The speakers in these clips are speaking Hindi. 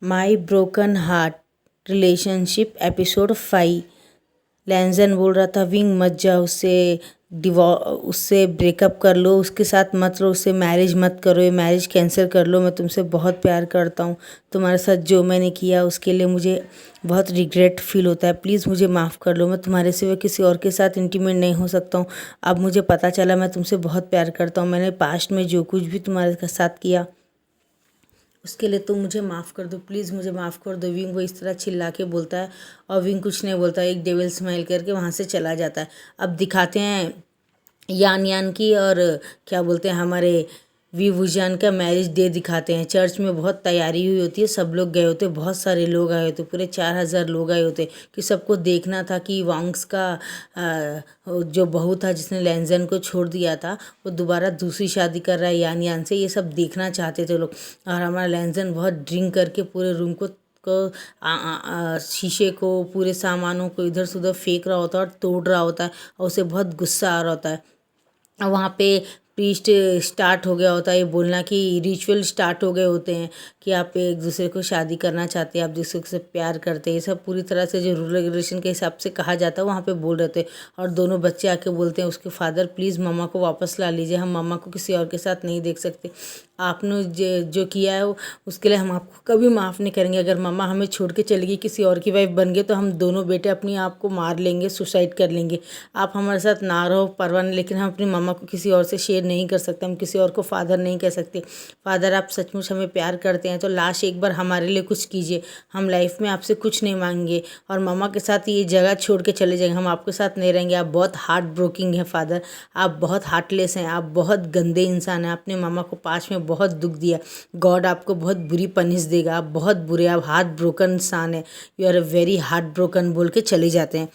माई ब्रोकन हार्ट रिलेशनशिप एपिसोड 5। लैंजन बोल रहा था विंग मत जाओ, उससे ब्रेकअप कर लो, उसके साथ मत रहो, उससे मैरिज मत करो, ये मैरिज कैंसिल कर लो। मैं तुमसे बहुत प्यार करता हूँ, तुम्हारे साथ जो मैंने किया उसके लिए मुझे बहुत रिग्रेट फील होता है। प्लीज़ मुझे माफ़ कर लो, मैं तुम्हारे सिवा किसी और के साथ इंटीमेट नहीं हो सकता हूँ। अब मुझे पता चला मैं तुमसे बहुत प्यार करता हूँ। मैंने पास्ट में जो कुछ भी तुम्हारे साथ किया उसके लिए तुम मुझे माफ़ कर दो, प्लीज़ मुझे माफ़ कर दो। विंग वो इस तरह चिल्ला के बोलता है और विंग कुछ नहीं बोलता, एक डेविल स्माइल करके वहाँ से चला जाता है। अब दिखाते हैं यान यान की और क्या बोलते हैं हमारे वी वुजान का मैरिज डे दिखाते हैं। चर्च में बहुत तैयारी हुई होती है, सब लोग गए होते, बहुत सारे लोग आए होते, पूरे 4000 लोग आए होते कि सबको देखना था कि वांग्स का जो बहू था जिसने लैंजन को छोड़ दिया था वो दोबारा दूसरी शादी कर रहा है यान यान से। ये सब देखना चाहते थे लोग। और हमारा लैंजन बहुत ड्रिंक करके पूरे रूम को शीशे को पूरे सामानों को इधर से उधर फेंक रहा होता है और तोड़ रहा होता है और उसे बहुत गुस्सा आ रहा होता है। और वहाँ पे प्रीस्ट स्टार्ट हो गया होता है ये बोलना कि रिचुअल स्टार्ट हो गए होते हैं कि आप एक दूसरे को शादी करना चाहते हैं, आप दूसरे से प्यार करते हैं। ये सब पूरी तरह से जो रूल रेगुलेशन के हिसाब से कहा जाता है वहाँ पे बोल रहे थे। और दोनों बच्चे आके बोलते हैं उसके फादर प्लीज़ मम्मा को वापस ला लीजिए, हम मम्मा को किसी और के साथ नहीं देख सकते। आपने जो किया है उसके लिए हम आपको कभी माफ़ नहीं करेंगे। अगर मम्मा हमें छोड़ के चली गई, किसी और की वाइफ बन गए तो हम दोनों बेटे अपने आप को मार लेंगे, सुसाइड कर लेंगे। आप हमारे साथ ना रहो परवाह नहीं, लेकिन हम अपनी मम्मा को किसी और से शेयर नहीं कर सकते, हम किसी और को फादर नहीं कह सकते। फादर आप सचमुच हमें प्यार करते हैं तो लास्ट एक बार हमारे लिए कुछ कीजिए, हम लाइफ में आपसे कुछ नहीं मांगेंगे और मम्मा के साथ ये जगह छोड़ के चले जाएंगे, हम आपके साथ नहीं रहेंगे। आप बहुत हार्ट ब्रोकिंग है फादर, आप बहुत हार्टलेस हैं, आप बहुत गंदे इंसान हैं, आपने मम्मा को पास्ट में बहुत दुख दिया। गॉड आपको बहुत बुरी पनिश देगा, आप बहुत बुरे, आप हार्ट ब्रोकन इंसान है, you are a very heart broken बोल के चले जाते हैं।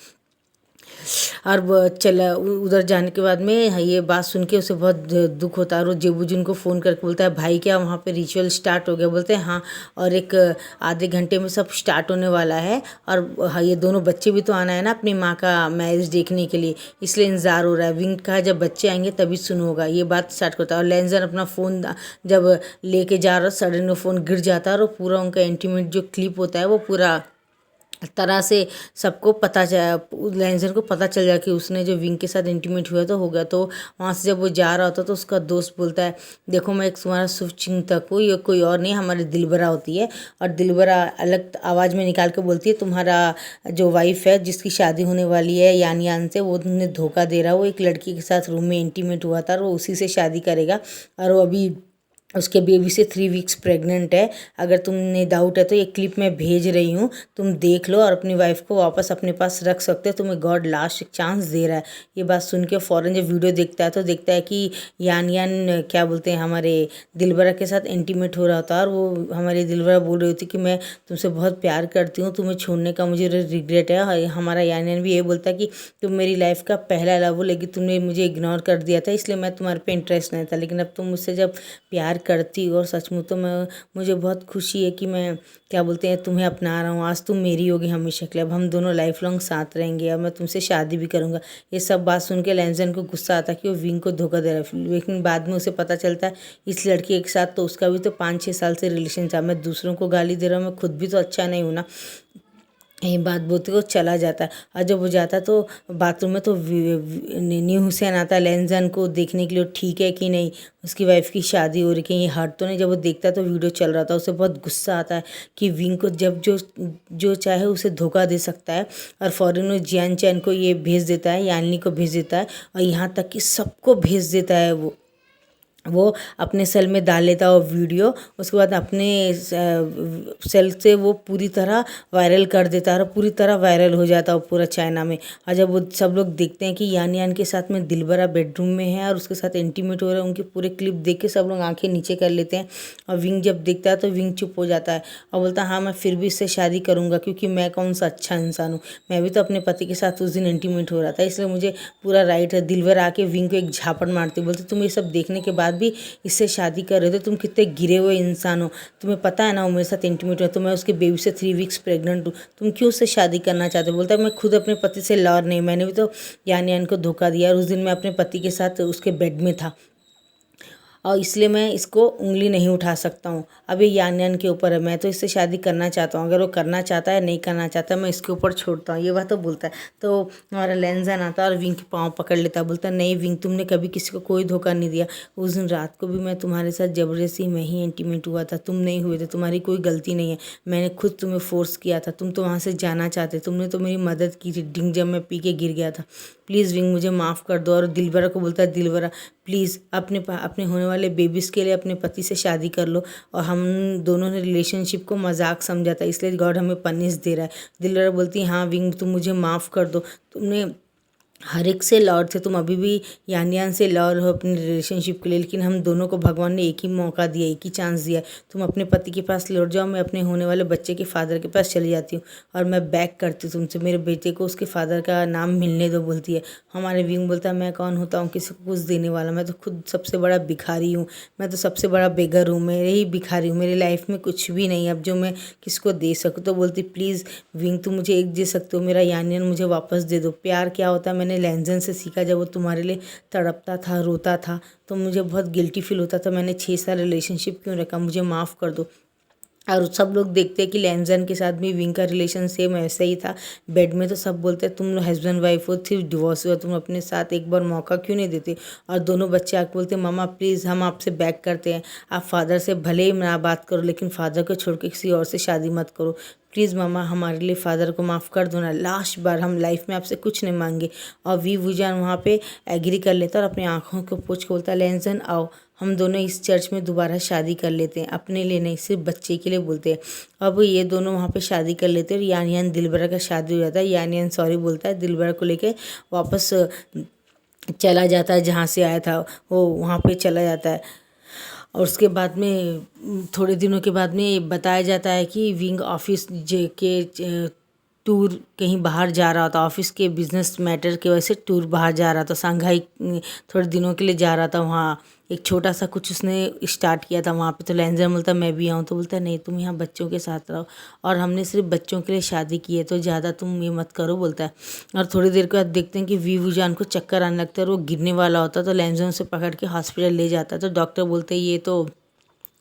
और वो चला उधर जाने के बाद में ये बात सुन के उसे बहुत दुख होता है और वो जेबूजुन को फ़ोन करके बोलता है भाई क्या वहाँ पे रिचुअल स्टार्ट हो गया? बोलते हैं हाँ, और एक आधे घंटे में सब स्टार्ट होने वाला है। और हाँ, ये दोनों बच्चे भी तो आना है ना अपनी माँ का मैरिज देखने के लिए, इसलिए इंतज़ार हो रहा है। विंग कहा जब बच्चे आएंगे तभी सुनो होगा, ये बात स्टार्ट करता है। और लैंजन अपना फ़ोन जब लेके जा रहा सडन वो फ़ोन गिर जाता है और वो पूरा उनका इंटीमेट जो क्लिप होता है वो पूरा तरह से सबको पता लैंजर को पता चल जाए कि उसने जो विंग के साथ इंटीमेट हुआ तो हो गया। तो वहाँ से जब वो जा रहा होता तो उसका दोस्त बोलता है देखो मैं एक तुम्हारा शुभचिंतक हूँ, ये कोई और नहीं हमारी दिलबरा होती है। और दिलबरा अलग आवाज़ में निकाल के बोलती है तुम्हारा जो वाइफ है जिसकी शादी होने वाली है यान यान से, वो तुमने धोखा दे रहा, वो एक लड़की के साथ रूम में इंटीमेट हुआ था और वो उसी से शादी करेगा और वो अभी उसके बेबी से 3 वीक्स प्रेग्नेंट है। अगर तुमने डाउट है तो ये क्लिप मैं भेज रही हूँ, तुम देख लो और अपनी वाइफ को वापस अपने पास रख सकते हो, तुम्हें गॉड लास्ट चांस दे रहा है। ये बात सुन के फ़ौरन जब वीडियो देखता है तो देखता है कि यान यान क्या बोलते हैं हमारे दिलबरा के साथ इंटीमेट हो रहा था और वो हमारी दिलबरा बोल रही थी कि मैं तुमसे बहुत प्यार करती हूँ, तुम्हें छोड़ने का मुझे रिग्रेट है। और हमारा यान यान भी ये बोलता है कि तुम मेरी लाइफ का पहला लव हो, लेकिन तुमने मुझे इग्नोर कर दिया था इसलिए मैं तुम्हारे पे इंटरेस्ट नहीं था, लेकिन अब तुम मुझसे जब प्यार करती हो और सचमुच तो मुझे बहुत खुशी है कि मैं क्या बोलते हैं तुम्हें अपना रहा हूँ, आज तुम मेरी होगी हमेशा के लिए, अब हम दोनों लाइफ लॉन्ग साथ रहेंगे और मैं तुमसे शादी भी करूँगा। ये सब बात सुन के लैंजन को गुस्सा आता है कि वो विंग को धोखा दे रहा है, लेकिन बाद में उसे पता चलता है इस लड़की के साथ तो उसका भी तो 5-6 साल से रिलेशन था, मैं दूसरों को गाली दे रहा हूँ, मैं खुद भी तो अच्छा नहीं हूँ ना। ये बात बोलते को चला जाता है। और जब वो जाता है तो बाथरूम में तो न्यू हुसैन आता है लैंजन को देखने के लिए ठीक है कि नहीं, उसकी वाइफ की शादी हो रही है, ये हर्ट तो नहीं। जब वो देखता है तो वीडियो चल रहा था, उसे बहुत गुस्सा आता है कि विंग को जब जो जो चाहे उसे धोखा दे सकता है। और फॉरन में जियान चैन को ये भेज देता है, यानली को भेज देता है और यहाँ तक कि सबको भेज देता है। वो अपने सेल में डाल लेता है वो वीडियो, उसके बाद अपने सेल से वो पूरी तरह वायरल कर देता है और पूरी तरह वायरल हो जाता है पूरा चाइना में। और जब वो सब लोग देखते हैं कि यान यान के साथ में दिलबरा बेडरूम में है और उसके साथ इंटीमेट हो रहा है, उनके पूरे क्लिप देख के सब लोग आंखें नीचे कर लेते हैं। और विंग जब देखता है तो विंग चुप हो जाता है और बोलता है हाँ मैं फिर भी इससे शादी करूँगा, क्योंकि मैं कौन सा अच्छा इंसान हूँ, मैं भी तो अपने पति के साथ उस दिन इंटीमेट हो रहा था, इसलिए मुझे पूरा राइट है। दिलबर आके विंग को एक झापड़ मारती, बोलते तुम ये सब देखने के बाद भी इससे शादी कर रहे थे, तुम कितने गिरे हुए इंसान हो, तुम्हें पता है ना वो मेरे साथ इंटीमेट हुआ तो मैं उसके बेबी से 3 वीक्स प्रेग्नेंट हूँ, तुम क्यों उससे शादी करना चाहते हो? बोलता है मैं खुद अपने पति से लड़ नहीं, मैंने भी तो यान यान को धोखा दिया और उस दिन मैं अपने पति के साथ उसके बेड में था। और इसलिए मैं इसको उंगली नहीं उठा सकता हूँ। अब ये यान यान के ऊपर है, मैं तो इससे शादी करना चाहता हूँ, अगर वो करना चाहता है नहीं करना चाहता मैं इसके ऊपर छोड़ता हूँ, ये बात तो बोलता है। तो हमारा लैंजन आता है और विंग के पाँव पकड़ लेता है, बोलता है नहीं विंग, तुमने कभी किसी को कोई धोखा नहीं दिया। उस दिन रात को भी मैं तुम्हारे साथ ज़बरदस्ती में ही इंटीमेट हुआ था, तुम नहीं हुए थे, तुम्हारी कोई गलती नहीं है, मैंने खुद तुम्हें फोर्स किया था, तुम तो वहाँ से जाना चाहते, तुमने तो मेरी मदद की थी डिंग जब मैं पी के गिर गया था। प्लीज़ विंग मुझे माफ़ कर दो। और दिलबरा को बोलता है दिलबरा प्लीज़ अपने होने वाले बेबीज़ के लिए अपने पति से शादी कर लो। और हम दोनों ने रिलेशनशिप को मजाक समझा था, इसलिए गॉड हमें पनिश दे रहा है। दिलबरा बोलती है हाँ विंग तुम मुझे माफ़ कर दो, तुमने हर एक से लॉर्ड थे, तुम अभी भी यान यान से लॉर्ड हो अपनी रिलेशनशिप के लिए, लेकिन हम दोनों को भगवान ने एक ही मौका दिया, एक ही चांस दिया। तुम अपने पति के पास लौट जाओ, मैं अपने होने वाले बच्चे के फादर के पास चली जाती हूँ और मैं बैक करती हूँ तुमसे, मेरे बेटे को उसके फादर का नाम मिलने दो, बोलती है। हमारे विंग बोलता है मैं कौन होता हूँ किसी को कुछ देने वाला, मैं तो खुद सबसे बड़ा भिखारी हूँ, मैं तो सबसे बड़ा बेगर हूँ, मेरे ही भिखारी हूँ, मेरी लाइफ में कुछ भी नहीं अब जो मैं किसको दे सकूँ। तो बोलती प्लीज़ विंग तुम मुझे एक दे सकते हो, मेरा यान यान मुझे वापस दे दो। प्यार क्या होता है मैंने लैंजन से सीखा, जब वो तुम्हारे लिए तड़पता था रोता था तो मुझे बहुत गिल्टी फील होता था, मैंने 6 साल रिलेशनशिप क्यों रखा, मुझे माफ़ कर दो। और सब लोग देखते हैं कि लैंजन के साथ भी विंग का रिलेशन सेम ऐसे ही था। बेड में तो सब बोलते हैं तुम लोग हस्बैंड वाइफ हो, फिर डिवोर्स हुआ, तुम अपने साथ एक बार मौका क्यों नहीं देते। और दोनों बच्चे आके बोलते हैं मामा प्लीज़ हम आपसे बैक करते हैं, आप फादर से भले ही ना बात करो लेकिन फादर को छोड़ के किसी और से शादी मत करो, प्लीज़ मामा हमारे लिए फादर को माफ़ कर दो ना, लास्ट बार हम लाइफ में आपसे कुछ नहीं मांगे। और वी वुजान वहाँ पे एग्री कर लेता है और अपनी आँखों को पोंछ के बोलता है लैंजन आओ हम दोनों इस चर्च में दोबारा शादी कर लेते हैं, अपने लिए नहीं सिर्फ बच्चे के लिए बोलते हैं। अब ये दोनों वहाँ पे शादी कर लेते हैं और यान यान दिलबरा का शादी हो जाता है। यान यान सॉरी बोलता है, दिलबरा को लेके वापस चला जाता है, जहाँ से आया था वो वहाँ पे चला जाता है। और उसके बाद में थोड़े दिनों के बाद में बताया जाता है कि विंग ऑफिस के टूर कहीं बाहर जा रहा था, ऑफिस के बिजनेस मैटर की वजह से टूर बाहर जा रहा था, शंघाई थोड़े दिनों के लिए जा रहा था। वहाँ एक छोटा सा कुछ उसने स्टार्ट किया था वहाँ पे। तो लैंजर बोलता मैं भी आऊँ, तो बोलता नहीं तुम यहाँ बच्चों के साथ रहो और हमने सिर्फ बच्चों के लिए शादी की है तो ज़्यादा तुम ये मत करो, बोलता है। और थोड़ी देर के बाद देखते हैं कि वी वुजान को चक्कर आने लगता है और वो गिरने वाला होता है। तो लैंजर उसे पकड़ के हॉस्पिटल ले जाता है। तो डॉक्टर बोलते हैं ये तो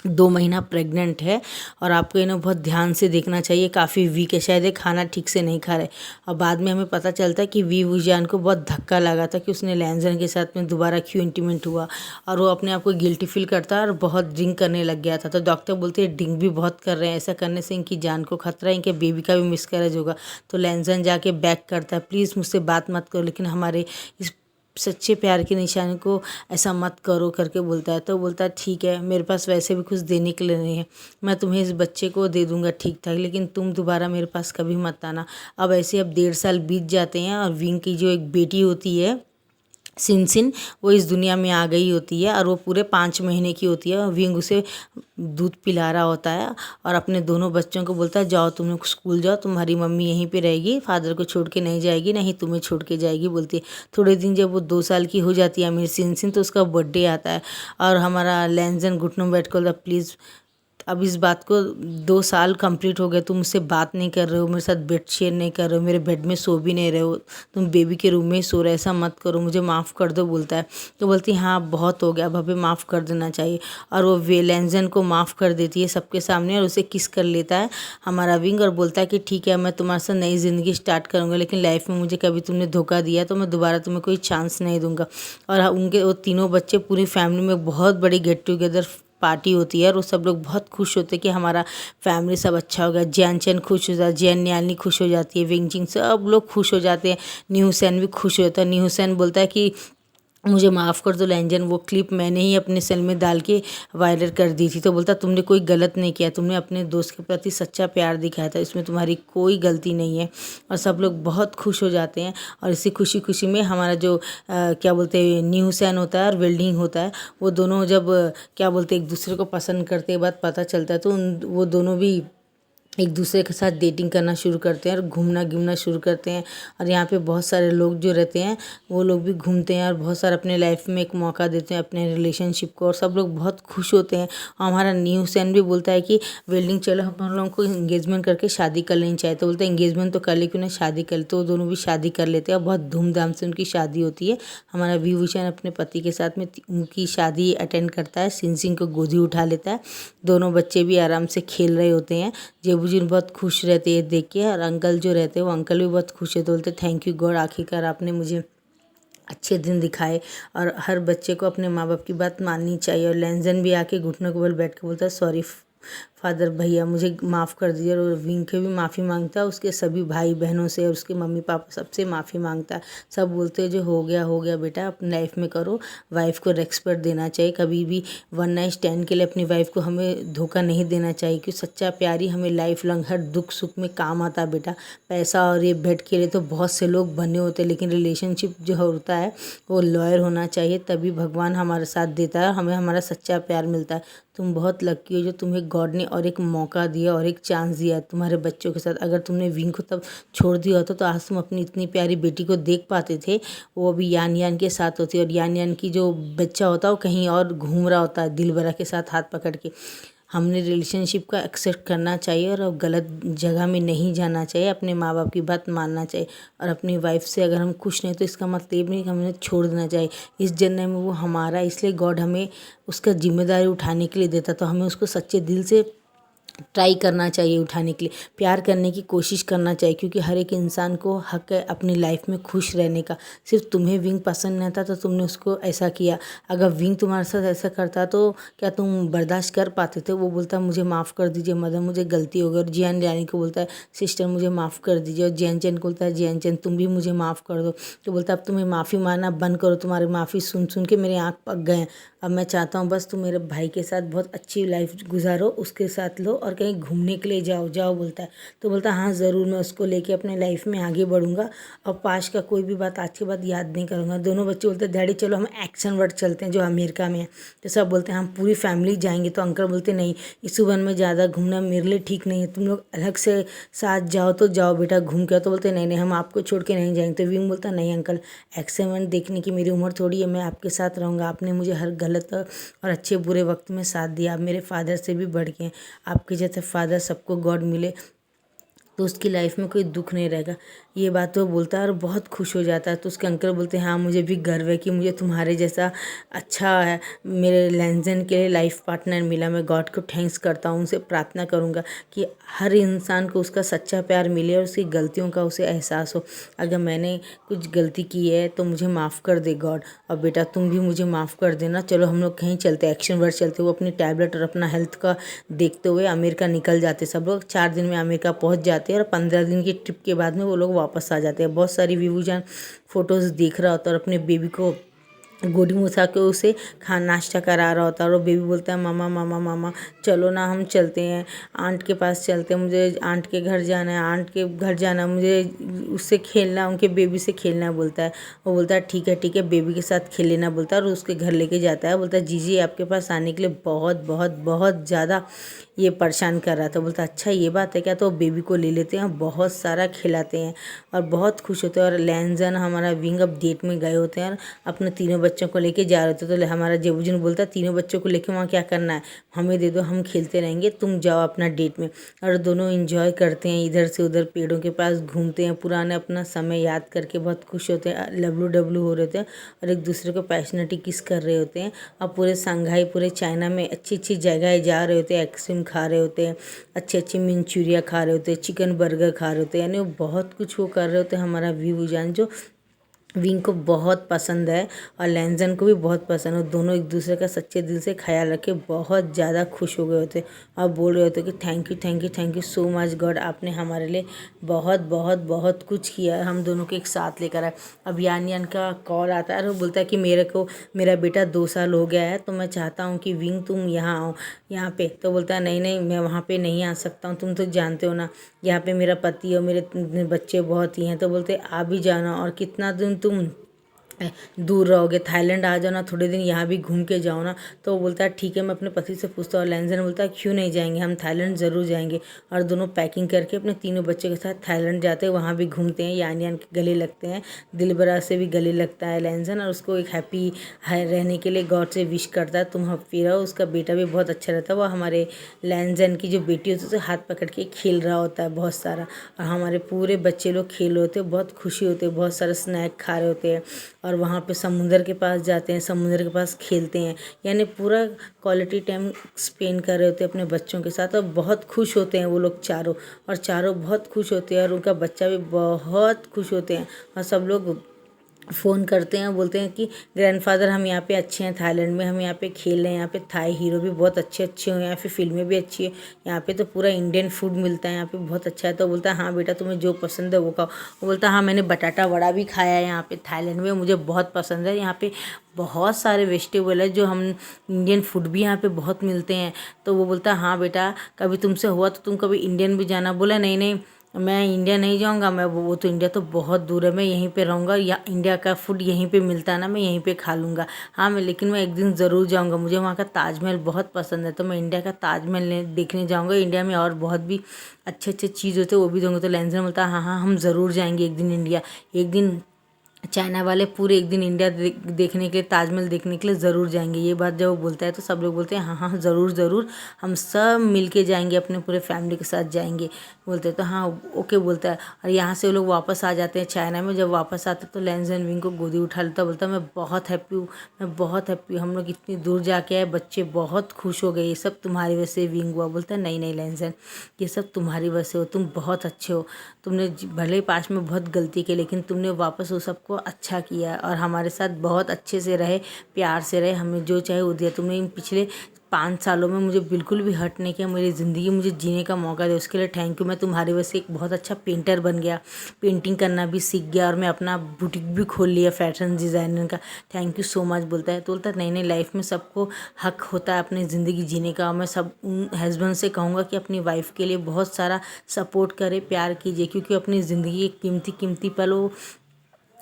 2 महीना प्रेग्नेंट है और आपको इन्हें बहुत ध्यान से देखना चाहिए, काफ़ी वीक है, शायद ये खाना ठीक से नहीं खा रहे। और बाद में हमें पता चलता है कि वी वुजान को बहुत धक्का लगा था कि उसने लैंजन के साथ में दोबारा क्यों इंटीमेट हुआ और वो अपने आप को गिल्टी फील करता है और बहुत ड्रिंक करने लग गया था। तो डॉक्टर बोलते हैं ड्रिंक भी बहुत कर रहे हैं, ऐसा करने से इनकी जान को खतरा है, इनके बेबी का भी मिसकैरेज होगा। तो लैंजन जाके बैक करता है प्लीज़ मुझसे बात मत करो, लेकिन हमारे इस सच्चे प्यार की निशानी को ऐसा मत करो करके बोलता है। तो बोलता है ठीक है मेरे पास वैसे भी कुछ देने के लिए नहीं है, मैं तुम्हें इस बच्चे को दे दूंगा ठीक ठाक, लेकिन तुम दोबारा मेरे पास कभी मत आना। अब ऐसे अब 1.5 साल बीत जाते हैं और विंग की जो एक बेटी होती है सिनसिन वो इस दुनिया में आ गई होती है और वो पूरे 5 महीने की होती है। विंग उसे दूध पिला रहा होता है और अपने दोनों बच्चों को बोलता है जाओ तुम लोग स्कूल जाओ, तुम्हारी मम्मी यहीं पे रहेगी, फादर को छोड़ के नहीं जाएगी, नहीं तुम्हें छोड़ के जाएगी, बोलती है। थोड़े दिन जब वो 2 साल की हो जाती है अमीर सिनसिन तो उसका बर्थडे आता है और हमारा लैंजन घुटनों में बैठ कर प्लीज़ अब इस बात को 2 साल कंप्लीट हो गए, तुम मुझसे बात नहीं कर रहे हो, मेरे साथ बेड शेयर नहीं कर रहे हो, मेरे बेड में सो भी नहीं रहे हो, तुम बेबी के रूम में ही सो रहे, ऐसा मत करो, मुझे माफ़ कर दो, बोलता है। तो बोलती है हाँ बहुत हो गया, अब हमें माफ़ कर देना चाहिए। और वो वेलेंजन को माफ़ कर देती है सबके सामने और उसे किस कर लेता है हमारा विंग और बोलता है कि ठीक है मैं तुम्हारे साथ नई ज़िंदगी स्टार्ट करूँगा, लेकिन लाइफ में मुझे कभी तुमने धोखा दिया तो मैं दोबारा तुम्हें कोई चांस नहीं दूंगा। और उनके वो तीनों बच्चे पूरी फैमिली में बहुत बड़ी गेट टुगेदर पार्टी होती है और वो सब लोग बहुत खुश होते हैं कि हमारा फैमिली सब अच्छा हो गया। जियान चैन खुश हो जाता है, जियान न्याली खुश हो जाती है, विंगजिंग सब लोग खुश हो जाते हैं, न्यू सैन भी खुश हो जाता है। न्यू सैन बोलता है कि मुझे माफ़ कर दो लैंजन, वो क्लिप मैंने ही अपने सेल में डाल के वायरल कर दी थी। तो बोलता तुमने कोई गलत नहीं किया, तुमने अपने दोस्त के प्रति सच्चा प्यार दिखाया था, इसमें तुम्हारी कोई गलती नहीं है। और सब लोग बहुत खुश हो जाते हैं और इसी खुशी खुशी में हमारा जो क्या बोलते हैं न्यू सैन होता है और वेल्डिंग होता है वो दोनों जब क्या बोलते एक दूसरे को पसंद करते बात पता चलता है तो वो दोनों भी एक दूसरे के साथ डेटिंग करना शुरू करते हैं और घूमना घूमना शुरू करते हैं। और यहाँ पे बहुत सारे लोग जो रहते हैं वो लोग भी घूमते हैं और बहुत सारा अपने लाइफ में एक मौका देते हैं अपने रिलेशनशिप को, और सब लोग बहुत खुश होते हैं। और हमारा न्यू सैन भी बोलता है कि वेल्डिंग चलो हम लोगों को इंगेजमेंट करके शादी कर लेनी चाहिए। तो बोलते हैं इंगेजमेंट तो कर ले, क्यों ना शादी कर ले। तो वो दोनों भी शादी कर लेते हैं और बहुत धूमधाम से उनकी शादी होती है। हमारा विभूषण अपने पति के साथ में उनकी शादी अटेंड करता है, सिंह को गोदी उठा लेता है। दोनों बच्चे भी आराम से खेल रहे होते हैं। जेबूजी बहुत खुश रहते हैं देख के, और अंकल जो रहते हैं वो अंकल भी बहुत खुश है। तो बोलते थैंक यू गॉड, आखिरकार आपने मुझे अच्छे दिन दिखाए। और हर बच्चे को अपने माँ बाप की बात माननी चाहिए। और लैंजन भी आके घुटनों के बल बैठ के बोलता है सॉरी फादर, भैया मुझे माफ़ कर दीजिए। और विंग के भी माफ़ी मांगता है, उसके सभी भाई बहनों से और उसके मम्मी पापा सबसे माफ़ी मांगता है। सब बोलते हैं जो हो गया बेटा, अपनी लाइफ में करो, वाइफ को रेस्पेक्ट देना चाहिए। कभी भी वन नाइट स्टैंड के लिए अपनी वाइफ को हमें धोखा नहीं देना चाहिए, क्योंकि सच्चा प्यार ही हमें लाइफ लॉन्ग हर दुख सुख में काम आता है बेटा। पैसा और ये बेड के लिए तो बहुत से लोग बने होते हैं, लेकिन रिलेशनशिप जो होता है वो लॉयल होना चाहिए, तभी भगवान हमारे साथ देता है, हमें हमारा सच्चा प्यार मिलता है। तुम बहुत लकी हो जो तुम्हें गॉड ने और एक मौका दिया और एक चांस दिया तुम्हारे बच्चों के साथ। अगर तुमने विंग को तब छोड़ दिया होता तो आज तुम अपनी इतनी प्यारी बेटी को देख पाते थे। वो अभी यान यान के साथ होती, और यान यान की जो बच्चा होता है वो कहीं और घूम रहा होता है दिलबरा के साथ हाथ पकड़ के। हमने रिलेशनशिप का एक्सेप्ट करना चाहिए और गलत जगह में नहीं जाना चाहिए, अपने माँ बाप की बात मानना चाहिए। और अपनी वाइफ से अगर हम खुश नहीं तो इसका मतलब नहीं कि हमें छोड़ देना चाहिए। इस जन्म में वो हमारा, इसलिए गॉड हमें उसका जिम्मेदारी उठाने के लिए देता, तो हमें उसको सच्चे दिल से ट्राई करना चाहिए उठाने के लिए, प्यार करने की कोशिश करना चाहिए। क्योंकि हर एक इंसान को हक है अपनी लाइफ में खुश रहने का। सिर्फ तुम्हें विंग पसंद नहीं था तो तुमने उसको ऐसा किया। अगर विंग तुम्हारे साथ ऐसा करता तो क्या तुम बर्दाश्त कर पाते थे? वो बोलता मुझे माफ़ कर दीजिए मदर, मुझे गलती हो गई। और जियान रानी को बोलता है सिस्टर मुझे माफ़ कर दीजिए। और जैन चैन को बोलता है जैन चैन तुम भी मुझे माफ़ कर दो। तो बोलता अब तुम्हें माफ़ी मांगना बंद करो, तुम्हारी माफ़ी सुन सुन के मेरे आँख पक गए हैं। अब मैं चाहता हूँ बस तुम मेरे भाई के साथ बहुत अच्छी लाइफ गुजारो, उसके साथ लो और कहीं घूमने के लिए जाओ बोलता है। तो बोलता है हाँ ज़रूर, मैं उसको लेके अपने लाइफ में आगे बढ़ूंगा और पास्ट का कोई भी बात आज के बाद याद नहीं करूँगा। दोनों बच्चे बोलते हैं डैडी चलो हम एक्शन वर्ड चलते हैं जो अमेरिका में है। तो सब बोलते हैं हम पूरी फैमिली जाएंगे। तो अंकल बोलते नहीं, इस वन में ज़्यादा घूमना मेरे लिए ठीक नहीं है, तुम लोग अलग से साथ जाओ तो जाओ बेटा घूम के। तो बोलते नहीं हम आपको छोड़ के नहीं जाएंगे। तो विंग बोलता नहीं अंकल, एक्शन वर्ड देखने की मेरी उम्र थोड़ी है, मैं आपके साथ रहूँगा। आपने मुझे हर गलत और अच्छे बुरे वक्त में साथ दिया, आप मेरे फादर से भी बढ़ के हैं। आपके जैसे फादर सबको गॉड मिले तो उसकी लाइफ में कोई दुख नहीं रहेगा। ये बात वो बोलता है और बहुत खुश हो जाता है। तो उसके अंकल बोलते हैं हाँ मुझे भी गर्व है कि मुझे तुम्हारे जैसा अच्छा है मेरे लैंजन के लिए लाइफ पार्टनर मिला। मैं गॉड को थैंक्स करता हूँ, उनसे प्रार्थना करूँगा कि हर इंसान को उसका सच्चा प्यार मिले और उसकी गलतियों का उसे एहसास हो। अगर मैंने कुछ गलती की है तो मुझे माफ़ कर दे गॉड, और बेटा तुम भी मुझे माफ़ कर देना। चलो हम लोग कहीं चलते, एक्शन वर्ड चलते हुए अपनी टैबलेट और अपना हेल्थ का देखते हुए अमेरिका निकल जाते। सब लोग 4 दिन में अमेरिका पहुंच जाते हैं और 15 दिन की ट्रिप के बाद में वो लोग वापस आ जाते हैं। बहुत सारी विवूजान फोटोज़ देख रहा होता है और अपने बेबी को गोदी में उठा के उसे नाश्ता करा रहा होता है। और वो बेबी बोलता है मामा मामा मामा चलो ना हम चलते हैं आंट के पास चलते हैं, मुझे आंट के घर जाना है, आंट के घर जाना है, मुझे उससे खेलना, उनके बेबी से खेलना बोलता है। वो बोलता है ठीक है बेबी के साथ खेल लेना बोलता है और उसके घर लेके जाता है। बोलता है जीजी आपके पास आने के लिए बहुत बहुत बहुत ज़्यादा ये परेशान कर रहा था। बोलता अच्छा ये बात है क्या? तो बेबी को ले लेते हैं, बहुत सारा खिलाते हैं और बहुत खुश होते हैं। और लैंजन हमारा विंग अप डेट में गए होते हैं और अपने तीनों बच्चों को लेके जा रहे थे। तो हमारा जेबूजन बोलता है तीनों बच्चों को लेके वहाँ क्या करना है, हमें दे दो, हम खेलते रहेंगे, तुम जाओ अपना डेट में। और दोनों इंजॉय करते हैं, इधर से उधर पेड़ों के पास घूमते हैं, पुराने अपना समय याद करके बहुत खुश होते हैं, लवलू डबलू हो रहे थे और एक दूसरे को पैशनेटली किस कर रहे होते हैं। और पूरे संघाई पूरे चाइना में अच्छी अच्छी जगह जा रहे होते हैं, आइसक्रीम खा रहे होते हैं, अच्छे अच्छे मंचूरिया खा रहे होते हैं, चिकन बर्गर खा रहे होते हैं, यानी वो बहुत कुछ वो कर रहे होते हैं। हमारा विवूजान जो विंग को बहुत पसंद है और लैंजन को भी बहुत पसंद है। दोनों एक दूसरे का सच्चे दिल से ख्याल रखे बहुत ज़्यादा खुश हो गए होते और बोल रहे होते कि thank you so much God, आपने हमारे लिए बहुत बहुत बहुत कुछ किया है, हम दोनों को एक साथ लेकर आए। अब यान यान का कॉल आता है और वो बोलता है कि मेरा बेटा 2 साल हो गया है तो मैं चाहता हूँ कि विंग तुम यहाँ आओ यहाँ पे। तो बोलता है नहीं मैं वहाँ पे नहीं आ सकता हूँ, तुम तो जानते हो ना यहाँ पे मेरा पति और मेरे बच्चे बहुत ही हैं। तो बोलते आ भी जाना, और कितना दिन तुम दूर रहोगे, थाईलैंड आ जाओ ना, थोड़े दिन यहाँ भी घूम के जाओ ना। तो वो बोलता है ठीक है। मैं अपने पति से पूछता हूँ, और लैंजन बोलता है क्यों नहीं जाएंगे, हम थाईलैंड ज़रूर जाएंगे। और दोनों पैकिंग करके अपने तीनों बच्चों के साथ थाईलैंड जाते हैं, वहाँ भी घूमते हैं, यान यान के गले लगते हैं, दिलबरा से भी गले लगता है लैंजन, और उसको एक हैप्पी रहने के लिए गॉड से विश करता है तुम हैप्पी रहो। उसका बेटा भी बहुत अच्छा रहता है। वो हमारे लैंजन की जो बेटी होती है उसे हाथ पकड़ के खेल रहा होता है बहुत सारा, और हमारे पूरे बच्चे लोग खेल रहे होते हैं, बहुत खुशी होती है, बहुत सारा स्नैक खा रहे होते हैं। और वहाँ पे समुंदर के पास जाते हैं, समुंदर के पास खेलते हैं, यानी पूरा क्वालिटी टाइम स्पेंड कर रहे होते हैं अपने बच्चों के साथ, और बहुत खुश होते हैं वो लोग चारों, और चारों बहुत खुश होते हैं, और उनका बच्चा भी बहुत खुश होते हैं। और सब लोग फ़ोन करते हैं, बोलते हैं कि ग्रैंडफादर हम यहाँ पे अच्छे हैं, थाईलैंड में हम यहाँ पे खेल रहे हैं, यहाँ पे थाई हीरो भी बहुत अच्छे अच्छे हैं, यहाँ पे फिल्में भी अच्छी है, यहाँ पे तो पूरा इंडियन फूड मिलता है, यहाँ पे बहुत अच्छा है। तो बोलता है हाँ बेटा तुम्हें जो पसंद है वो खाओ। वो बोलता है हाँ मैंने बटाटा वड़ा भी खाया है यहाँ पे थाईलैंड में, मुझे बहुत पसंद है। यहाँ पे बहुत सारे वेजिटेबल है जो हम इंडियन फूड भी यहाँ पे बहुत मिलते हैं। तो वो बोलता है हाँ बेटा कभी तुमसे हुआ तो तुम कभी इंडियन भी जाना। बोला नहीं नहीं मैं इंडिया नहीं जाऊंगा, मैं वो तो इंडिया तो बहुत दूर है, मैं यहीं पे रहूँगा, या इंडिया का फूड यहीं पे मिलता है ना, मैं यहीं पे खा लूँगा। हाँ लेकिन मैं एक दिन ज़रूर जाऊँगा, मुझे वहाँ का ताजमहल बहुत पसंद है, तो मैं इंडिया का ताजमहल देखने जाऊँगा। इंडिया में और बहुत भी अच्छे अच्छे चीज़ होते हैं वो भी दूँगा। तो लैंजन बोलता है हाँ हाँ हम ज़रूर जाएंगे एक दिन इंडिया। एक दिन चाइना वाले पूरे एक दिन इंडिया देखने के लिए, ताजमहल देखने के लिए ज़रूर जाएंगे। ये बात जब वो बोलता है तो सब लोग बोलते हैं हाँ हाँ ज़रूर ज़रूर, हम सब मिल के जाएंगे, अपने पूरे फैमिली के साथ जाएंगे। बोलते हैं तो हाँ ओके बोलता है। और यहाँ से वो लोग वापस आ जाते हैं चाइना में। जब वापस आते तो लैंजन विंग को गोदी उठा लेता, बोलता है मैं बहुत हैप्पी हूँ, मैं बहुत हैप्पी हूँ, हम लोग इतनी दूर जाके आए, बच्चे बहुत खुश हो गए, ये सब तुम्हारी वजह से विंग हुआ। बोलता है नहीं नहीं लैंजन ये सब तुम्हारी वजह से हो, तुम बहुत अच्छे हो, तुमने भले ही पास में बहुत गलती की लेकिन तुमने वापस वो सबको अच्छा किया और हमारे साथ बहुत अच्छे से रहे, प्यार से रहे, हमें जो चाहे वो दिया तुमने। इन पिछले 5 सालों में मुझे बिल्कुल भी हर्ट नहीं किया, मेरी ज़िंदगी मुझे जीने का मौका दिया, उसके लिए थैंक यू। मैं तुम्हारी वजह से एक बहुत अच्छा पेंटर बन गया, पेंटिंग करना भी सीख गया, और मैं अपना बुटीक भी खोल लिया फैशन डिज़ाइनर का। थैंक यू सो मच बोलता है। तो बोलता है नहीं नहीं लाइफ में सबको हक होता है अपनी ज़िंदगी जीने का। मैं सब उन हस्बैंड से कहूँगा कि अपनी वाइफ के लिए बहुत सारा सपोर्ट करे, प्यार कीजिए, क्योंकि अपनी ज़िंदगी एक कीमती कीमती पल वो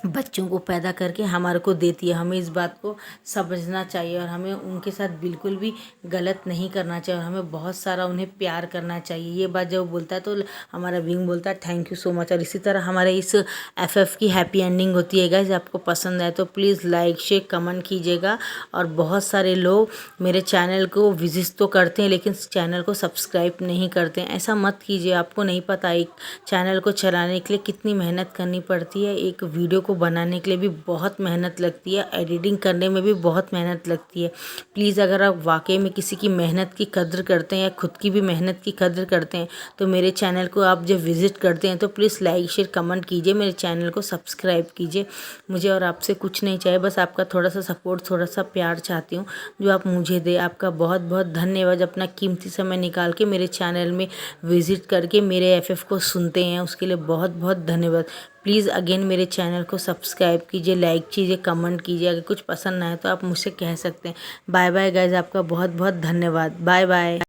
बच्चों को पैदा करके हमारे को देती है। हमें इस बात को समझना चाहिए और हमें उनके साथ बिल्कुल भी गलत नहीं करना चाहिए, और हमें बहुत सारा उन्हें प्यार करना चाहिए। ये बात जब बोलता है तो हमारा विंग बोलता है थैंक यू सो मच। और इसी तरह हमारे इस एफएफ की हैप्पी एंडिंग होती है गाइस। आपको पसंद आए तो प्लीज़ लाइक शेयर कमेंट कीजिएगा। और बहुत सारे लोग मेरे चैनल को विजिट तो करते हैं लेकिन चैनल को सब्सक्राइब नहीं करते हैं, ऐसा मत कीजिए। आपको नहीं पता एक चैनल को चलाने के लिए कितनी मेहनत करनी पड़ती है, एक वीडियो को बनाने के लिए भी बहुत मेहनत लगती है, एडिटिंग करने में भी बहुत मेहनत लगती है। प्लीज़ अगर आप वाकई में किसी की मेहनत की कद्र करते हैं या खुद की भी मेहनत की कद्र करते हैं तो मेरे चैनल को आप जब विज़िट करते हैं तो प्लीज़ लाइक शेयर कमेंट कीजिए, मेरे चैनल को सब्सक्राइब कीजिए। मुझे और आपसे कुछ नहीं चाहिए, बस आपका थोड़ा सा सपोर्ट, थोड़ा सा प्यार चाहती हूँ जो आप मुझे दे। आपका बहुत बहुत धन्यवाद, अपना कीमती समय निकाल के मेरे चैनल में विज़िट करके मेरे एफएफ को सुनते हैं, उसके लिए बहुत बहुत धन्यवाद। प्लीज़ अगेन मेरे चैनल को सब्सक्राइब कीजिए, लाइक कीजिए, कमेंट कीजिए। अगर कुछ पसंद ना आए तो आप मुझसे कह सकते हैं। बाय बाय गाइज, आपका बहुत बहुत धन्यवाद। Bye bye.